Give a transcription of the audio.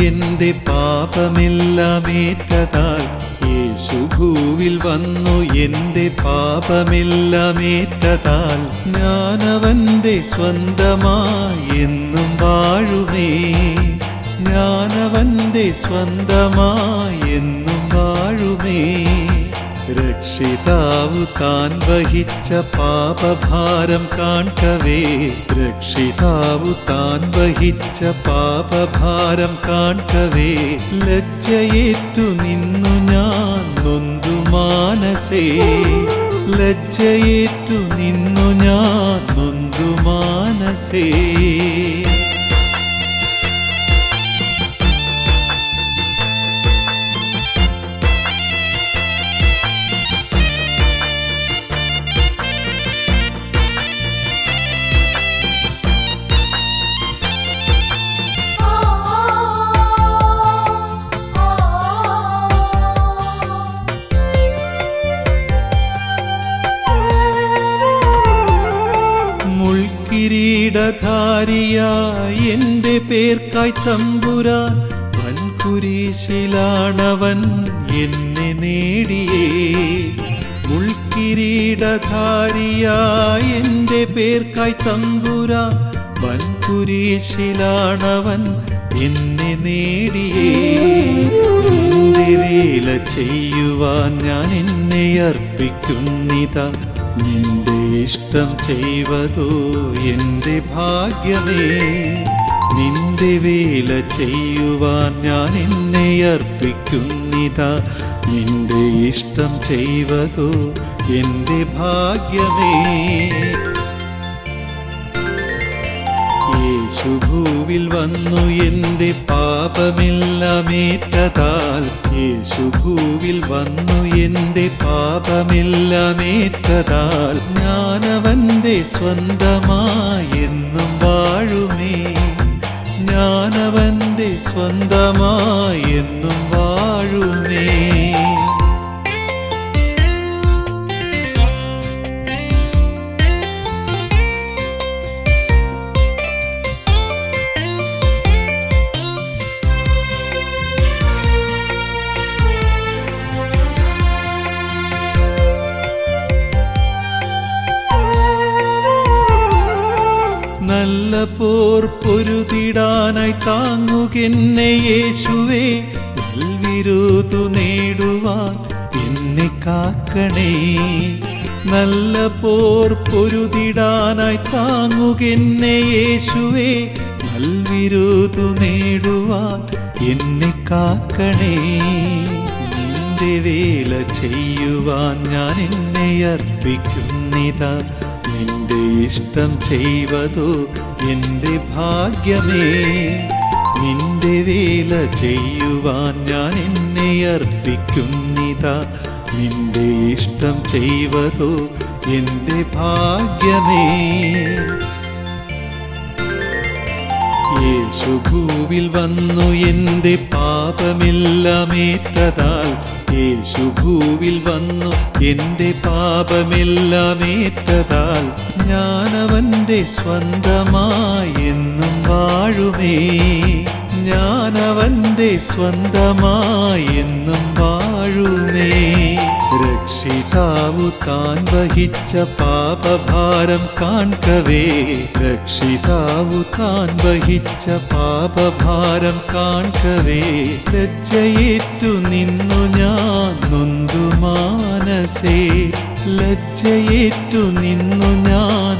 എൻ്റെ പാപമെല്ലാം ഏറ്റതാൽ യേശു ഭൂവിൽ വന്നു എൻ്റെ പാപമെല്ലാം ഏറ്റതാൽ ഞാനവൻ്റെ സ്വന്തമായി എന്നും വാഴുമേ ഞാനവൻ്റെ സ്വന്തമായി എന്നും വാഴുമേ രക്ഷിതാവു താൻ വഹിച്ച പാപഭാരം കാൺകവേ രക്ഷിതാവു താൻ വഹിച്ച പാപഭാരം കാൺകവേ ലജ്ജയേറ്റു നിന്നു ഞാൻ നൊന്തു മാനസേ ലജ്ജയേറ്റു നിന്നു ഞാൻ നൊന്തു മാനസേ കിരീടധാരിയായി എൻ്റെ പേർക്കായി തമ്പുരാൻ വൻകുരിശിലാണവൻ എന്നെ നേടിയേ മുൾക്കിരീടധാരിയായി എൻ്റെ പേർക്കായി തമ്പുരാൻ വൻകുരിശിലാണവൻ എന്നെ നേടിയേ നിന്റെ വേല ചെയ്യുവാൻ ഞാൻ എന്നെ അർപ്പിക്കുന്നിതാ നിന്റെ ഇഷ്ടം ചെയ്വതോ എൻ്റെ ഭാഗ്യമേ നിന്റെ വേല ചെയ്യുവാൻ ഞാൻ എന്നെ അർപ്പിക്കുന്നിതാ നിന്റെ ഇഷ്ടം ചെയ്വതോ എൻ്റെ ഭാഗ്യമേ യേശു ഭൂവിൽ വന്നു എൻ്റെ പാപമെല്ലാം ഏറ്റതാൽ യേശു ഭൂവിൽ വന്നു എൻ്റെ പാപമെല്ലാം ഏറ്റതാൽ ഞാനവൻ്റെ സ്വന്തമായി എന്നും വാഴുമേ ഞാനവൻ്റെ സ്വന്തമായി എന്നും വാഴുമേ നല്ല പോർ പൊരുതിടാനായി താങ്ങുകെന്നെ യേശുവേ നൽവിരുതു നേടുവാൻ എന്നെ കാക്കണേ നല്ല പോർ പൊരുതിടാനായി താങ്ങുകെന്നെ യേശുവേ നൽവിരുതു നേടുവാൻ എന്നെ കാക്കണേ നിന്റെ വേല ചെയ്യുവാൻ ഞാൻ എന്നെ അർപ്പിക്കുന്നിതാ നിന്റെ ഇഷ്ടം ചെയ്വതോ എൻ്റെ ഭാഗ്യമേ നിന്റെ വേല ചെയ്യുവാൻ ഞാൻ എന്നെ അർപ്പിക്കുന്നിതാ നിന്റെ ഇഷ്ടം ചെയ്വതോ എൻ്റെ ഭാഗ്യമേ യേശു ഭൂവിൽ വന്നു എൻ്റെ പാപമെല്ലാം ഏറ്റതാൽ യേശു ഭൂവിൽ വന്നു എൻ്റെ പാപമെല്ലാം ഏറ്റതാൽ ഞാനവൻ്റെ സ്വന്തമായി എന്നും വാഴുമേ ഞാനവൻ്റെ സ്വന്തമായി എന്നും വാഴുമേ രക്ഷിതാവു താൻ വഹിച്ച പാപഭാരം കാൺകവേ രക്ഷിതാവു താൻ വഹിച്ച പാപഭാരം കാൺകവേ ലജ്ജയേറ്റു നിന്നു ഞാൻ നൊന്തു മാനസേ ലജ്ജയേറ്റു നിന്നു ഞാൻ